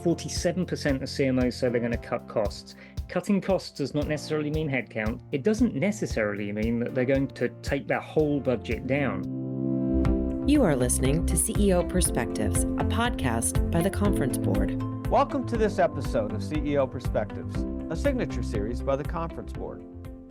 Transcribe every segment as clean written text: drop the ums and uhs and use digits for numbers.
47% of CMOs say they're going to cut costs. Cutting costs does not necessarily mean headcount. It doesn't necessarily mean that they're going to take their whole budget down. You are listening to CEO Perspectives, a podcast by the Conference Board. Welcome to this episode of CEO Perspectives, a signature series by the Conference Board.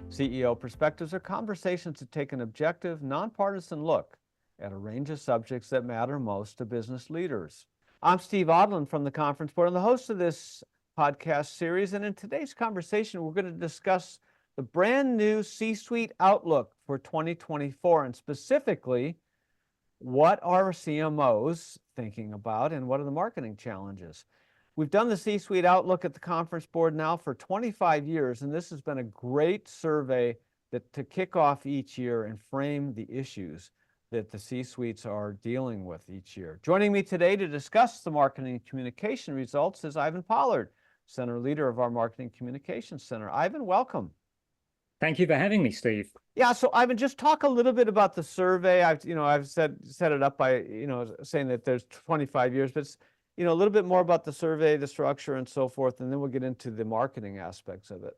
CEO Perspectives are conversations that take an objective, nonpartisan look at a range of subjects that matter most to business leaders. I'm Steve Odland from the Conference Board and the host of this podcast series. And in today's conversation, we're going to discuss the brand new C-suite outlook for 2024, and specifically, what are CMOs thinking about and what are the marketing challenges? We've done the C-suite outlook at the Conference Board now for 25 years, and this has been a great survey to kick off each year and frame the issues that the C-suites are dealing with each year. Joining me today to discuss the marketing and communication results is Ivan Pollard, Center Leader of our Marketing Communications Center. Ivan, welcome. Thank you for having me, Steve. Yeah, so Ivan, just talk a little bit about the survey. I've set it up by, saying that there's 25 years, but it's, a little bit more about the survey, the structure and so forth, and then we'll get into the marketing aspects of it.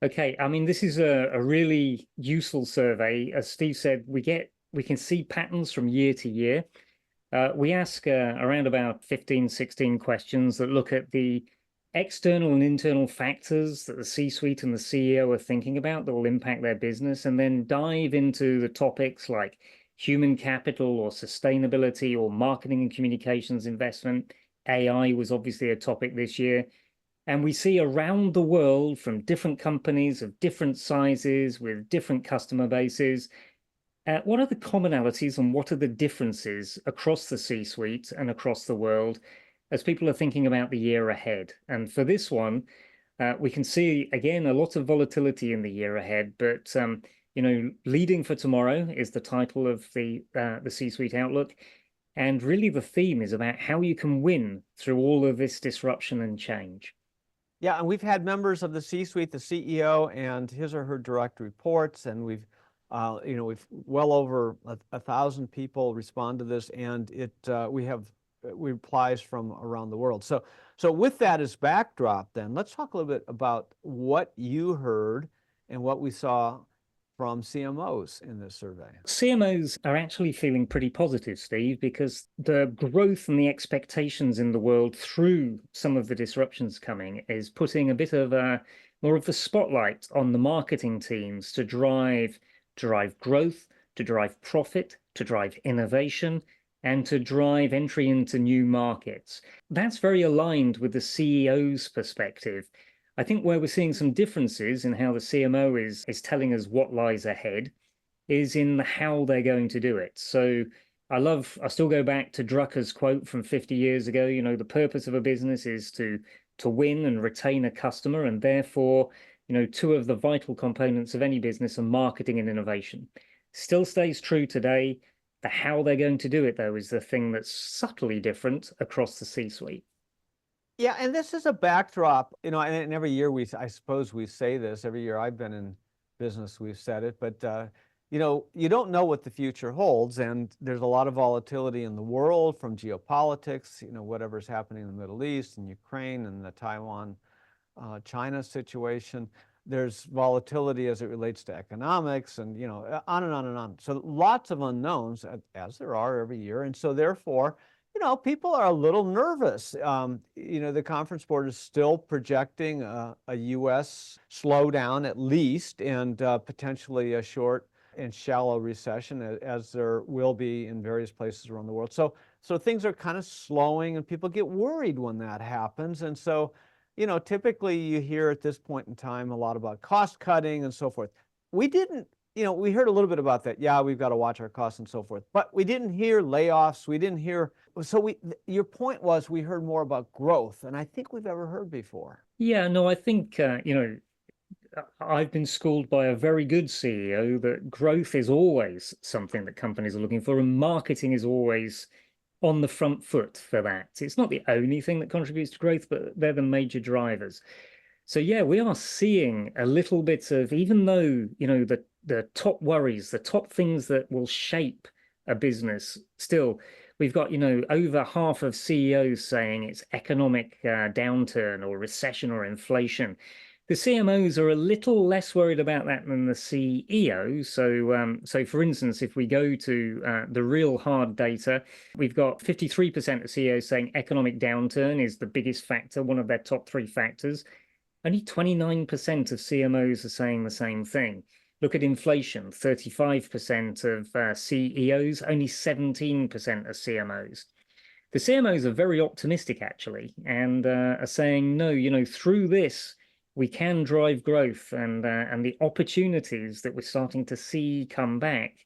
Okay, this is a really useful survey. As Steve said, we can see patterns from year to year. We ask around about 15, 16 questions that look at the external and internal factors that the C-suite and the CEO are thinking about that will impact their business, and then dive into the topics like human capital or sustainability or marketing and communications investment. AI was obviously a topic this year. And we see around the world from different companies of different sizes with different customer bases, what are the commonalities and what are the differences across the C-suite and across the world as people are thinking about the year ahead? And for this one, we can see, again, a lot of volatility in the year ahead. But, Leading for Tomorrow is the title of the C-suite outlook. And really the theme is about how you can win through all of this disruption and change. Yeah, and we've had members of the C-suite, the CEO and his or her direct reports, and we've well over 1,000 people respond to this, and we have replies from around the world. So with that as backdrop, then let's talk a little bit about what you heard and what we saw from CMOs in this survey. CMOs are actually feeling pretty positive, Steve, because the growth and the expectations in the world through some of the disruptions coming is putting a bit of more of a spotlight on the marketing teams to drive growth, to drive profit, to drive innovation, and to drive entry into new markets. That's very aligned with the CEO's perspective. I think where we're seeing some differences in how the CMO is telling us what lies ahead is in how they're going to do it. So I still go back to Drucker's quote from 50 years ago, the purpose of a business is to win and retain a customer, and therefore, two of the vital components of any business are marketing and innovation. Still stays true today. The how they're going to do it, though, is the thing that's subtly different across the C-suite. Yeah, and this is a backdrop, and every year I suppose we say this, every year I've been in business, we've said it, but, you don't know what the future holds, and there's a lot of volatility in the world from geopolitics, whatever's happening in the Middle East and Ukraine and the Taiwan China situation. There's volatility as it relates to economics and, on and on and on. So lots of unknowns, as there are every year. And so therefore, people are a little nervous. The Conference Board is still projecting a U.S. slowdown at least, and potentially a short and shallow recession, as there will be in various places around the world. So things are kind of slowing and people get worried when that happens. And so, typically you hear at this point in time a lot about cost cutting and so forth. We didn't, we heard a little bit about that. Yeah, we've got to watch our costs and so forth, but we didn't hear layoffs. We didn't hear, your point was we heard more about growth, and I think we've ever heard before. Yeah, no, I think, I've been schooled by a very good CEO that growth is always something that companies are looking for, and marketing is always on the front foot for that. It's not the only thing that contributes to growth, but they're the major drivers. So yeah, we are seeing a little bit of, even though, the top worries, the top things that will shape a business, still, We've got, over half of CEOs saying it's economic downturn or recession or inflation. The CMOs are a little less worried about that than the CEOs. So for instance, if we go to the real hard data, we've got 53% of CEOs saying economic downturn is the biggest factor, one of their top 3 factors. Only 29% of CMOs are saying the same thing. Look at inflation, 35% of CEOs, only 17% of CMOs. The CMOs are very optimistic, actually, and are saying, no, through this, we can drive growth, and the opportunities that we're starting to see come back,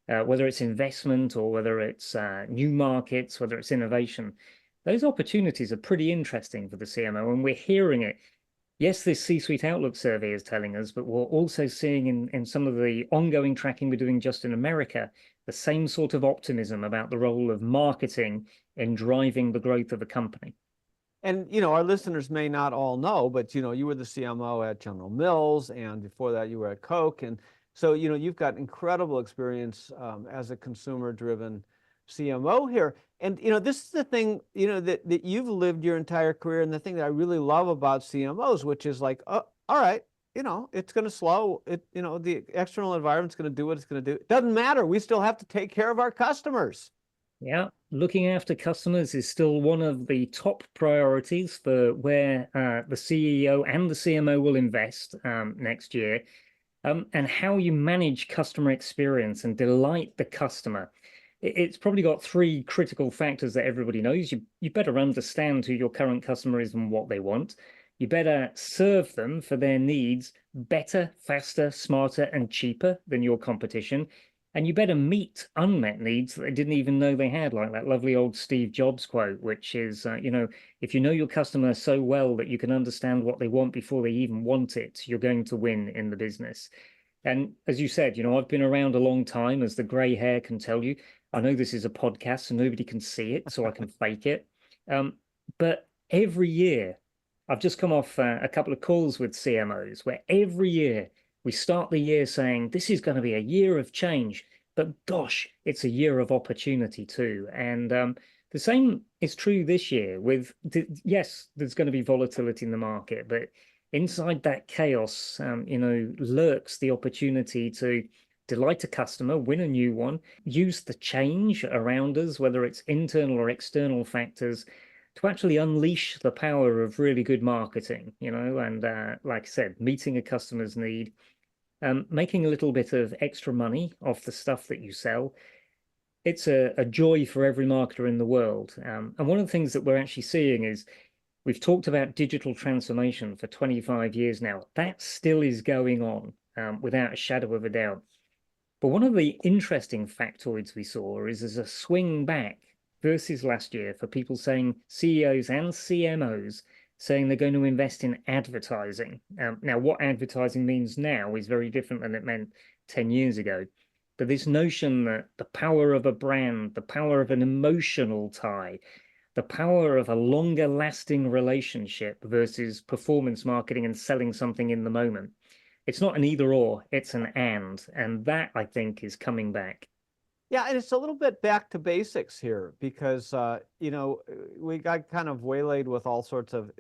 whether it's investment or whether it's new markets, whether it's innovation, those opportunities are pretty interesting for the CMO, and we're hearing it. Yes, this C-Suite Outlook survey is telling us, but we're also seeing in some of the ongoing tracking we're doing just in America, the same sort of optimism about the role of marketing in driving the growth of a company. And, our listeners may not all know, but, you were the CMO at General Mills, and before that you were at Coke. And so, you've got incredible experience as a consumer-driven CMO here. And, this is the thing, that you've lived your entire career. And the thing that I really love about CMOs, which is like, oh, all right, it's going to slow. The external environment's going to do what it's going to do. It doesn't matter. We still have to take care of our customers. Yeah, looking after customers is still one of the top priorities for where the CEO and the CMO will invest next year. And how you manage customer experience and delight the customer. It's probably got 3 critical factors that everybody knows. You better understand who your current customer is and what they want. You better serve them for their needs better, faster, smarter, and cheaper than your competition. And you better meet unmet needs that they didn't even know they had, like that lovely old Steve Jobs quote, which is, if you know your customer so well that you can understand what they want before they even want it, you're going to win in the business. And as you said, I've been around a long time, as the gray hair can tell you. I know this is a podcast, so nobody can see it, so I can fake it. But every year, I've just come off a couple of calls with CMOs where every year we start the year saying, this is going to be a year of change, but gosh, it's a year of opportunity too. And the same is true this year yes, there's going to be volatility in the market, but inside that chaos, lurks the opportunity to delight a customer, win a new one, use the change around us, whether it's internal or external factors, to actually unleash the power of really good marketing, and like I said, meeting a customer's need, making a little bit of extra money off the stuff that you sell. It's a joy for every marketer in the world. And one of the things that we're actually seeing is, we've talked about digital transformation for 25 years now. That still is going on without a shadow of a doubt. But one of the interesting factoids we saw is there's a swing back versus last year for people saying, CEOs and CMOs saying they're going to invest in advertising. Now, what advertising means now is very different than it meant 10 years ago. But this notion that the power of a brand, the power of an emotional tie, the power of a longer lasting relationship versus performance marketing and selling something in the moment. It's not an either or, it's an and that, I think, is coming back. Yeah, and it's a little bit back to basics here because, we got kind of waylaid with all sorts of,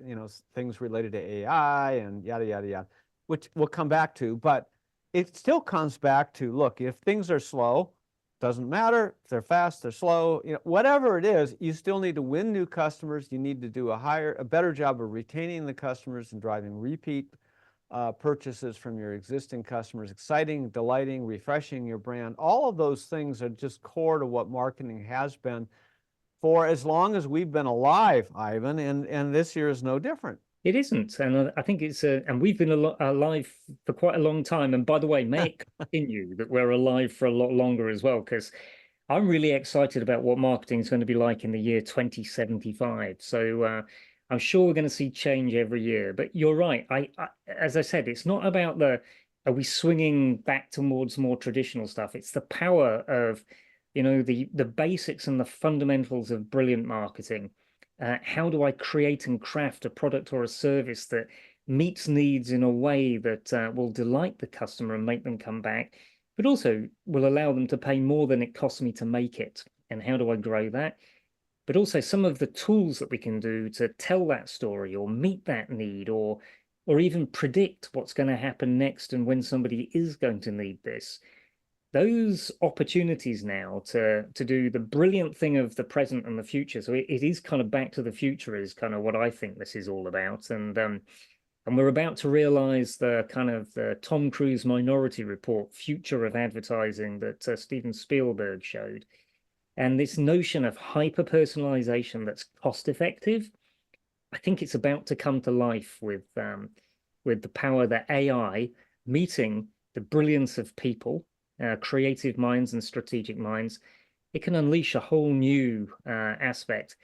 things related to AI and yada, yada, yada, which we'll come back to. But it still comes back to, look, if things are slow, doesn't matter if they're fast, they're slow, whatever it is, you still need to win new customers. You need to do a better job of retaining the customers and driving repeat purchases from your existing customers, exciting, delighting, refreshing your brand. All of those things are just core to what marketing has been for as long as we've been alive, Ivan, and this year is no different. It isn't, and I think it's and we've been alive for quite a long time. And by the way, may it continue that we're alive for a lot longer as well, because I'm really excited about what marketing is going to be like in the year 2075. So I'm sure we're going to see change every year. But you're right. As I said, it's not about are we swinging back towards more traditional stuff? It's the power of, the basics and the fundamentals of brilliant marketing. How do I create and craft a product or a service that meets needs in a way that will delight the customer and make them come back, but also will allow them to pay more than it costs me to make it? And how do I grow that? but also some of the tools that we can do to tell that story or meet that need, or even predict what's going to happen next and when somebody is going to need this. Those opportunities now to do the brilliant thing of the present and the future. So it is kind of back to the future is kind of what I think this is all about. And we're about to realize the kind of the Tom Cruise Minority Report, future of advertising that Steven Spielberg showed. And this notion of hyper-personalization that's cost-effective, I think it's about to come to life with the power that AI meeting the brilliance of people, creative minds and strategic minds. It can unleash a whole new aspect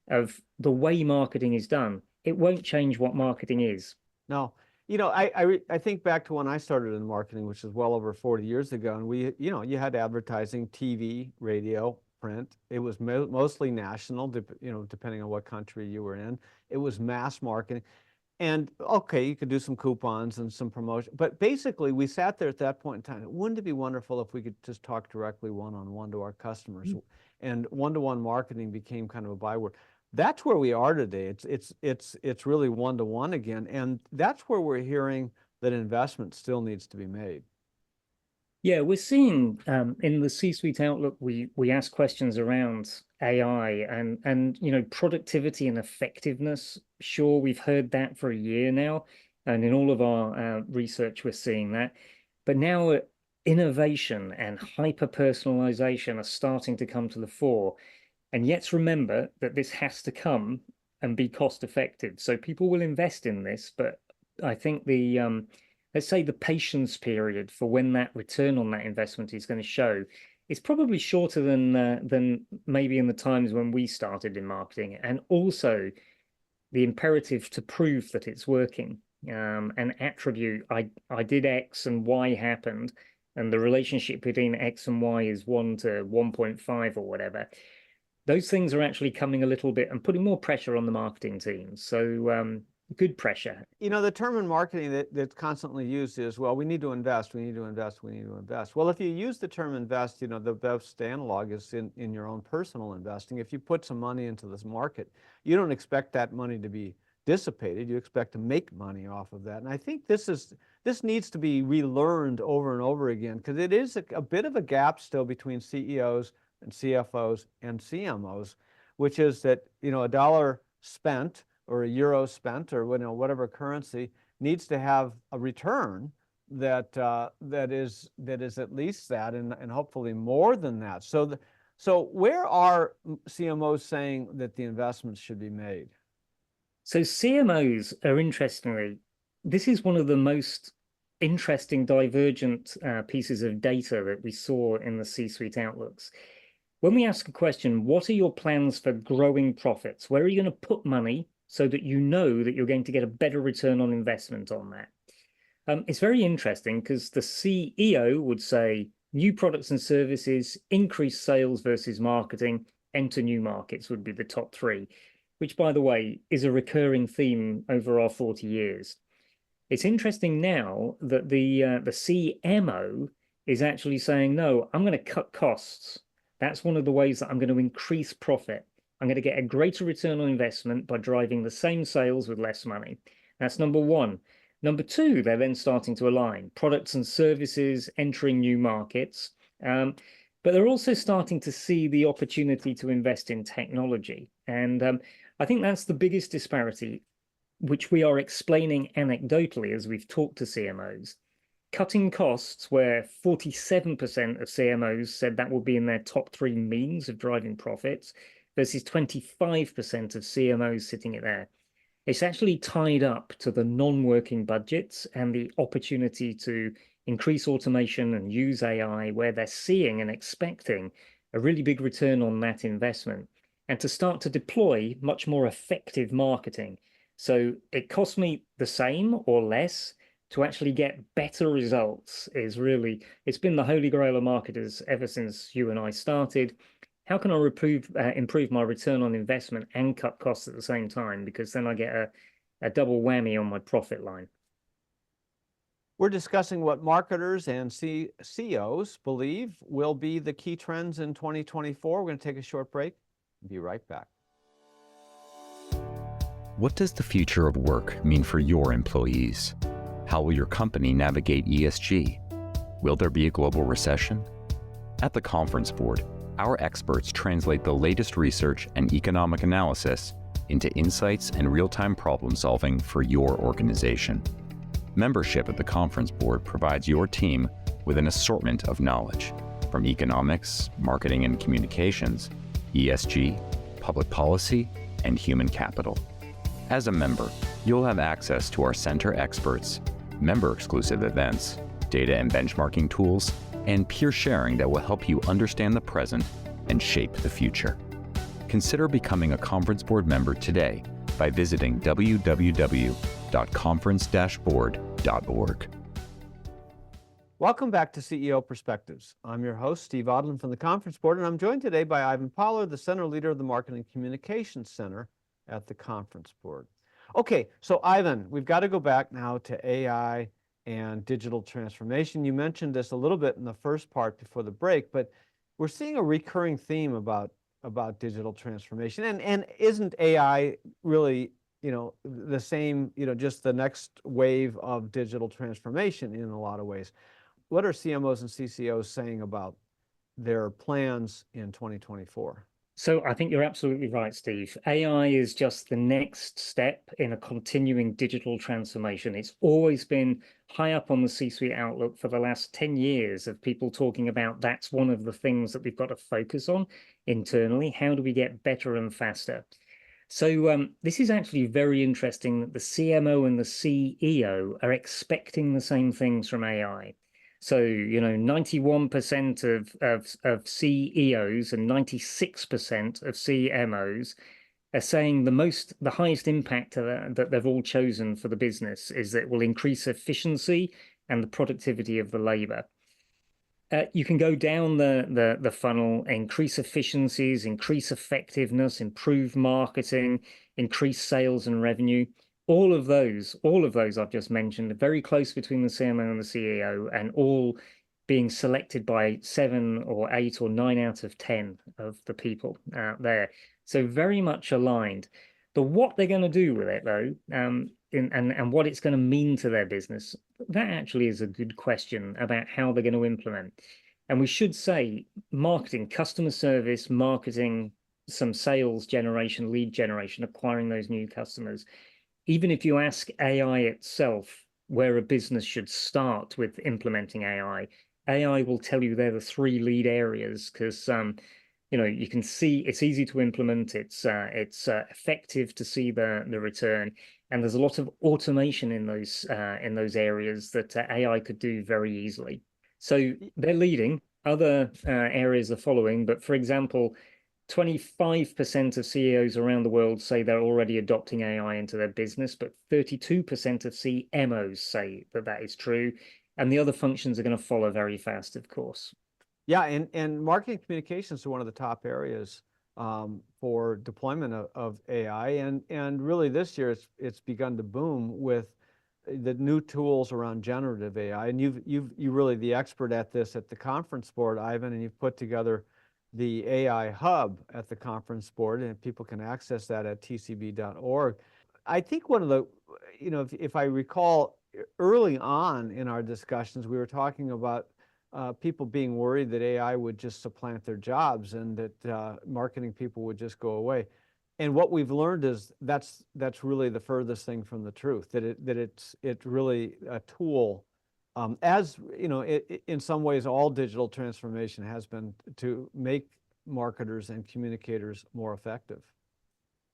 of the way marketing is done. It won't change what marketing is. No, I think back to when I started in marketing, which is well over 40 years ago, and you had advertising, TV, radio, print. It was mostly national, depending on what country you were in. It was mass marketing. And okay, you could do some coupons and some promotion, but basically we sat there at that point in time. Wouldn't it be wonderful if we could just talk directly one-on-one to our customers? Mm-hmm. And one-to-one marketing became kind of a byword. That's where we are today. It's really one-to-one again, and that's where we're hearing that investment still needs to be made. Yeah, we're seeing in the C-suite outlook, we ask questions around AI and productivity and effectiveness. Sure, we've heard that for a year now, and in all of our research, we're seeing that. But now innovation and hyper-personalization are starting to come to the fore. And yet remember that this has to come and be cost effective. So people will invest in this, but I think the let's say the patience period for when that return on that investment is going to show is probably shorter than maybe in the times when we started in marketing. And also the imperative to prove that it's working, and attribute I did X and Y happened, and the relationship between X and Y is 1 to 1.5 or whatever. Those things are actually coming a little bit and putting more pressure on the marketing teams. So good pressure. The term in marketing that's constantly used is, well, we need to invest, we need to invest, we need to invest. Well, if you use the term invest, the best analog is in your own personal investing. If you put some money into this market, you don't expect that money to be dissipated. You expect to make money off of that. And I think this needs to be relearned over and over again, because it is a bit of a gap still between CEOs and CFOs and CMOs, which is that, a dollar spent or a euro spent or whatever currency needs to have a return that is at least that, and hopefully more than that. So where are CMOs saying that the investments should be made? So CMOs are, interestingly, this is one of the most interesting divergent pieces of data that we saw in the C-suite outlooks. When we ask a question, what are your plans for growing profits? Where are you going to put money so that you know that you're going to get a better return on investment on that? It's very interesting because the CEO would say new products and services, increase sales versus marketing, enter new markets would be the top 3, which, by the way, is a recurring theme over our 40 years. It's interesting now that the CMO is actually saying, no, I'm going to cut costs. That's one of the ways that I'm going to increase profit. I'm going to get a greater return on investment by driving the same sales with less money. That's number 1. Number 2, they're then starting to align products and services, entering new markets. But they're also starting to see the opportunity to invest in technology. And I think that's the biggest disparity, which we are explaining anecdotally as we've talked to CMOs. Cutting costs, where 47% of CMOs said that will be in their top 3 means of driving profits, versus 25% of CMOs sitting it there. It's actually tied up to the non-working budgets and the opportunity to increase automation and use AI, where they're seeing and expecting a really big return on that investment, and to start to deploy much more effective marketing. So it costs me the same or less to actually get better results. It's been the holy grail of marketers ever since you and I started. How can I improve my return on investment and cut costs at the same time? Because then I get a double whammy on my profit line. We're discussing what marketers and CEOs believe will be the key trends in 2024. We're going to take a short break. Be right back. What does the future of work mean for your employees? How will your company navigate ESG? Will there be a global recession? At the Conference Board, our experts translate the latest research and economic analysis into insights and real-time problem solving for your organization. Membership at the Conference Board provides your team with an assortment of knowledge, from economics, marketing and communications, ESG, public policy, and human capital. As a member, you'll have access to our center experts, member-exclusive events, data and benchmarking tools, and peer sharing that will help you understand the present and shape the future. Consider becoming a Conference Board member today by visiting www.conference-board.org. Welcome back to CEO Perspectives. I'm your host, Steve Odland from the Conference Board, and I'm joined today by Ivan Pollard, the Center Leader of the Marketing Communications Center at the Conference Board. Okay, so Ivan, we've got to go back now to AI and digital transformation. You mentioned this a little bit in the first part before the break, but we're seeing a recurring theme about digital transformation. And isn't AI really, the same, just the next wave of digital transformation in a lot of ways? What are CMOs and CCOs saying about their plans in 2024? So I think you're absolutely right, Steve. AI is just the next step in a continuing digital transformation. It's always been high up on the C-suite outlook for the last 10 years of people talking about that's one of the things that we've got to focus on internally. How do we get better and faster? So this is actually very interesting that the CMO and the CEO are expecting the same things from AI. So, 91% of CEOs and 96% of CMOs are saying the highest impact that they've all chosen for the business is that it will increase efficiency and the productivity of the labor. You can go down the funnel, increase efficiencies, increase effectiveness, improve marketing, increase sales and revenue. All of those I've just mentioned are very close between the CMO and the CEO, and all being selected by 7 or 8 or 9 out of 10 of the people out there. So very much aligned. But what they're going to do with it, though, and what it's going to mean to their business, that actually is a good question about how they're going to implement. And we should say marketing, customer service, marketing, some sales generation, lead generation, acquiring those new customers. Even if you ask AI itself where a business should start with implementing AI, AI will tell you they're the 3 lead areas because, you can see it's easy to implement, it's effective to see the return, and there's a lot of automation in those areas that AI could do very easily. So they're leading, other areas are following, but for example, 25% of CEOs around the world say they're already adopting AI into their business, but 32% of CMOs say that is true. And the other functions are going to follow very fast, of course. Yeah, and marketing communications are one of the top areas for deployment of AI. And really this year it's begun to boom with the new tools around generative AI. And you're really the expert at this at the Conference Board, Ivan, and you've put together the AI Hub at the Conference Board, and people can access that at tcb.org. I think one of the, if I recall early on in our discussions, we were talking about people being worried that AI would just supplant their jobs and that marketing people would just go away. And what we've learned is that's really the furthest thing from the truth, that it's really a tool. As in some ways, all digital transformation has been to make marketers and communicators more effective.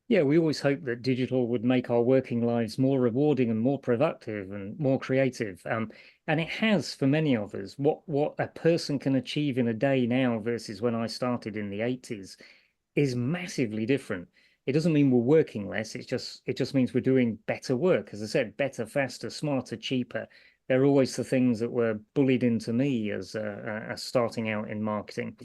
Yeah, we always hope that digital would make our working lives more rewarding and more productive and more creative. And it has for many of us. What a person can achieve in a day now versus when I started in the 80s is massively different. It doesn't mean we're working less. It just means we're doing better work. As I said, better, faster, smarter, cheaper. They're always the things that were bullied into me as starting out in marketing.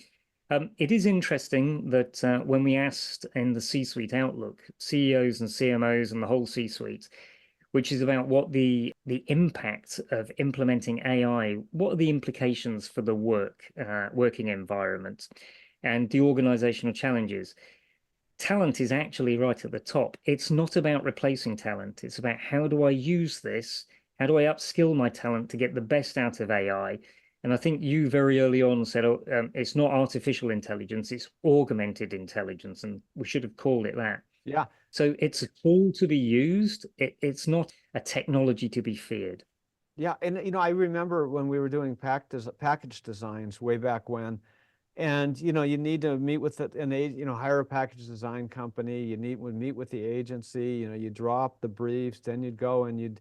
It is interesting that when we asked in the C-suite outlook, CEOs and CMOs and the whole C-suite, which is about what the impact of implementing AI, what are the implications for the working environment and the organizational challenges? talent is actually right at the top. It's not about replacing talent. It's about how do I use this? How do I upskill my talent to get the best out of AI? And I think you very early on said, oh, it's not artificial intelligence, it's augmented intelligence. And we should have called it that. Yeah. So it's a tool to be used. It's not a technology to be feared. Yeah. And, you know, I remember when we were doing package designs way back when, and, you know, you need to meet with hire a package design company, would meet with the agency, you know, you draw up the briefs, then you'd go and you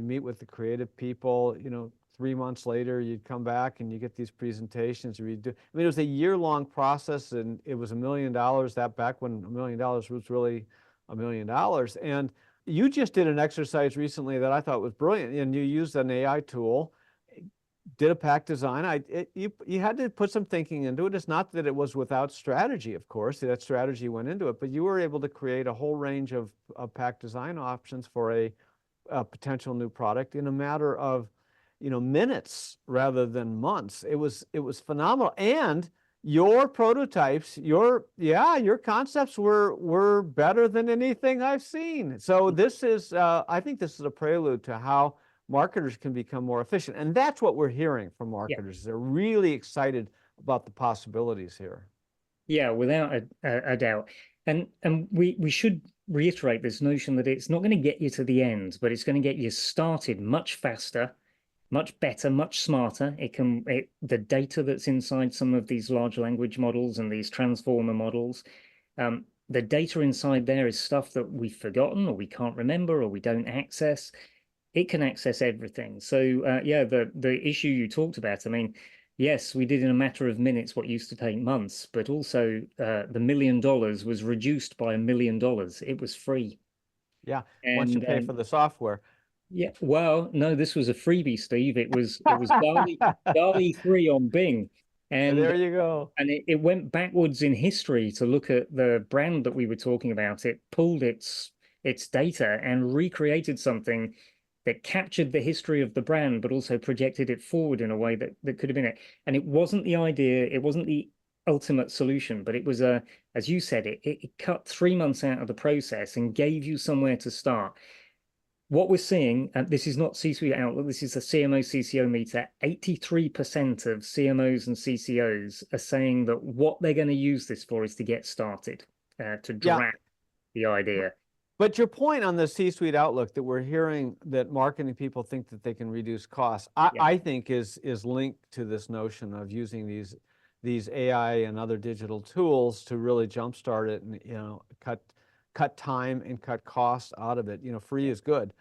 meet with the creative people, you know, 3 months later, you'd come back and you get these presentations. I mean, it was a year-long process, and it was $1 million. That back when $1 million was really $1 million. And you just did an exercise recently that I thought was brilliant, and you used an AI tool, did a pack design. You had to put some thinking into it. It's not that it was without strategy, of course. That strategy went into it, but you were able to create a whole range of pack design options for a potential new product in a matter of, you know, minutes rather than months. It was phenomenal. And your prototypes, your concepts were better than anything I've seen. So this is, I think this is a prelude to how marketers can become more efficient. And that's what we're hearing from marketers. Yeah. They're really excited about the possibilities here. Yeah, without a doubt. And we should reiterate this notion that it's not going to get you to the end, but it's going to get you started much faster, much better, much smarter. The data that's inside some of these large language models and these transformer models, the data inside there is stuff that we've forgotten or we can't remember or we don't access. It can access everything. So yeah, the issue you talked about, I mean, yes, we did in a matter of minutes what used to take months, but also the $1 million was reduced by $1 million. It was free. Yeah, once you pay for the software. Yeah, well, no, this was a freebie, Steve. It was DALL-E 3 on Bing. And there you go. And it went backwards in history to look at the brand that we were talking about. It pulled its data and recreated something that captured the history of the brand, but also projected it forward in a way that could have been it. And it wasn't the idea, it wasn't the ultimate solution, but it was as you said, it cut 3 months out of the process and gave you somewhere to start. What we're seeing, and this is not C-Suite Outlook, this is a CMO CCO meter, 83% of CMOs and CCOs are saying that what they're going to use this for is to get started, to draft the idea. But your point on the C-Suite Outlook that we're hearing that marketing people think that they can reduce costs, I think is linked to this notion of using these AI and other digital tools to really jumpstart it and, you know, cut time and cut costs out of it. You know, free is good.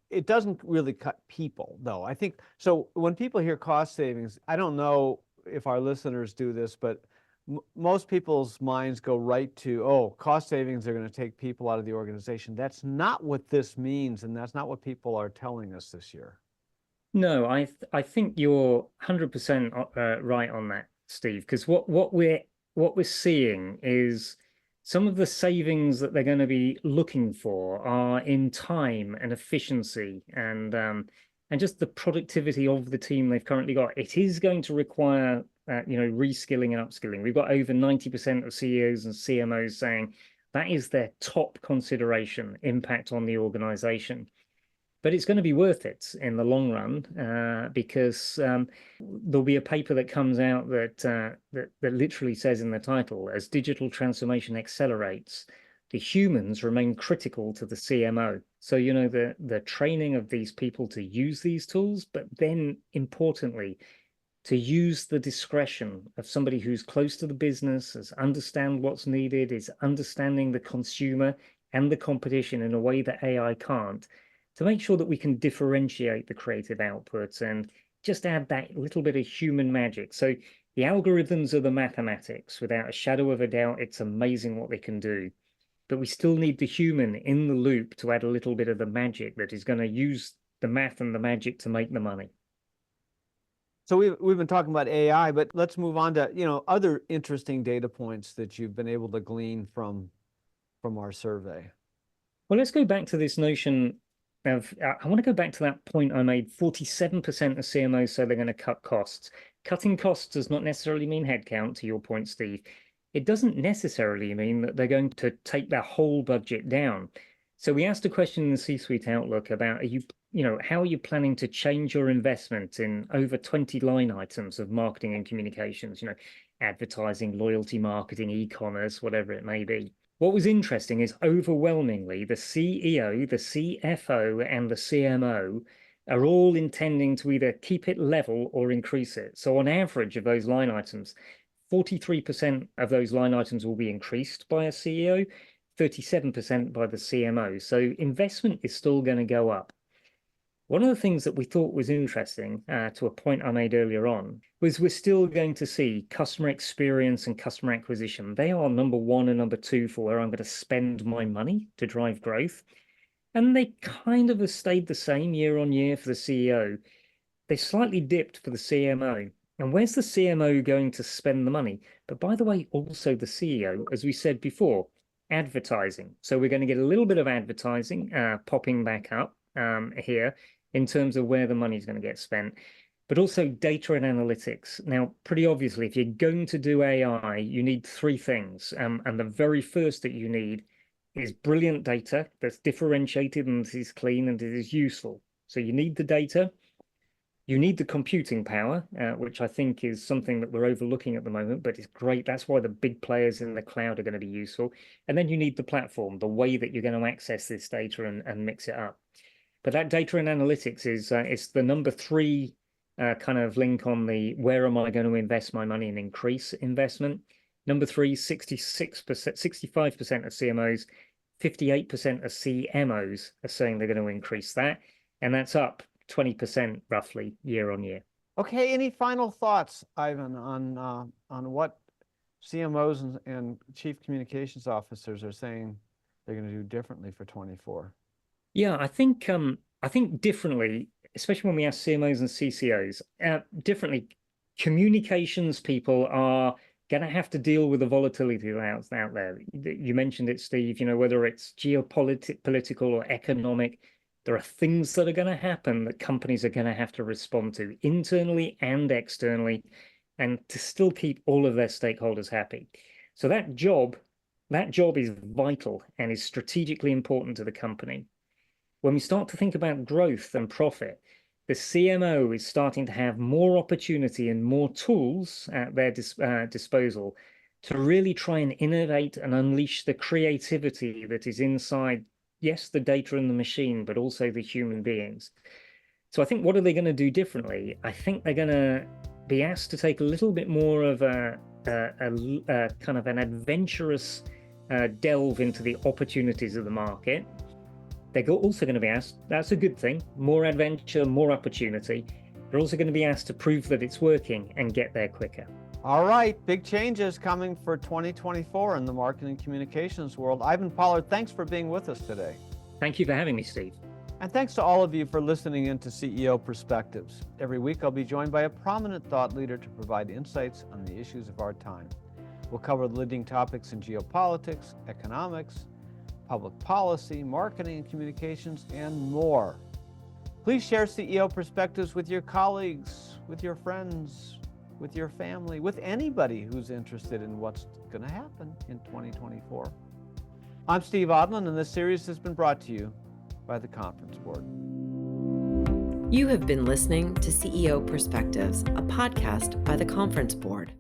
It doesn't really cut people, though. I think so. When people hear cost savings, I don't know if our listeners do this, but most people's minds go right to, oh, cost savings are going to take people out of the organization. That's not what this means, and that's not what people are telling us this year. No, I think you're 100% right on that, Steve, because what we're seeing is some of the savings that they're going to be looking for are in time and efficiency and just the productivity of the team they've currently got. It is going to require reskilling and upskilling. We've got over 90% of CEOs and CMOs saying that is their top consideration, impact on the organization. But it's going to be worth it in the long run because there'll be a paper that comes out that literally says in the title, as digital transformation accelerates, the humans remain critical to the CMO. So, you know, the training of these people to use these tools, but then importantly, to use the discretion of somebody who's close to the business, is understand what's needed, is understanding the consumer and the competition in a way that AI can't, to make sure that we can differentiate the creative outputs and just add that little bit of human magic. So the algorithms are the mathematics. Without a shadow of a doubt, it's amazing what they can do. But we still need the human in the loop to add a little bit of the magic that is going to use the math and the magic to make the money. So we've been talking about AI, but let's move on to, you know, other interesting data points that you've been able to glean from our survey. Well, let's go back to this notion of, I want to go back to that point I made. 47% of CMOs say they're going to cut costs. Cutting costs does not necessarily mean headcount, to your point, Steve. it doesn't necessarily mean that they're going to take their whole budget down. So we asked a question in the C-suite outlook about, how are you planning to change your investment in over 20 line items of marketing and communications, advertising, loyalty marketing, e-commerce, whatever it may be. What was interesting is overwhelmingly the CEO, the CFO, and the CMO are all intending to either keep it level or increase it. So on average of those line items, 43% of those line items will be increased by a CEO, 37% by the CMO. So investment is still going to go up. One of the things that we thought was interesting, to a point I made earlier on, was we're still going to see customer experience and customer acquisition. They are number one and number two for where I'm going to spend my money to drive growth. And they kind of have stayed the same year on year for the CEO. They slightly dipped for the CMO. And where's the CMO going to spend the money? But by the way, also the CEO, as we said before, advertising. So we're going to get a little bit of advertising popping back up here in terms of where the money is going to get spent, but also data and analytics. Now, pretty obviously, if you're going to do AI, you need three things. And the very first that you need is brilliant data that's differentiated and is clean and it is useful. So you need the data. You need the computing power, which I think is something that we're overlooking at the moment, but it's great. That's why the big players in the cloud are going to be useful. And then you need the platform, the way that you're going to access this data and mix it up. But that data and analytics is it's the number three kind of link on the where am I going to invest my money and increase investment. Number three, 65% of CMOs, 58% of CMOs are saying they're going to increase that. And that's up 20% roughly year on year. Okay, any final thoughts, Ivan, on what CMOs and chief communications officers are saying they're going to do differently for 24? Yeah, I think differently, especially when we ask CMOs and CCOs, differently, communications people are going to have to deal with the volatility that's out there. You mentioned it, Steve, whether it's geopolitical or economic, there are things that are going to happen that companies are going to have to respond to internally and externally, and to still keep all of their stakeholders happy. So that job is vital and is strategically important to the company. When we start to think about growth and profit, the CMO is starting to have more opportunity and more tools at their disposal to really try and innovate and unleash the creativity that is inside, yes, the data and the machine, but also the human beings. So I think, what are they going to do differently? I think they're going to be asked to take a little bit more of a kind of an adventurous delve into the opportunities of the market. They're also going to be asked, that's a good thing, more adventure, more opportunity. They're also going to be asked to prove that it's working and get there quicker. All right, big changes coming for 2024 in the marketing and communications world. Ivan Pollard, thanks for being with us today. Thank you for having me, Steve. And thanks to all of you for listening in to CEO Perspectives. Every week I'll be joined by a prominent thought leader to provide insights on the issues of our time. We'll cover the leading topics in geopolitics, economics, public policy, marketing and communications, and more. Please share CEO Perspectives with your colleagues, with your friends, with your family, with anybody who's interested in what's going to happen in 2024. I'm Steve Odland, and this series has been brought to you by the Conference Board. You have been listening to CEO Perspectives, a podcast by the Conference Board.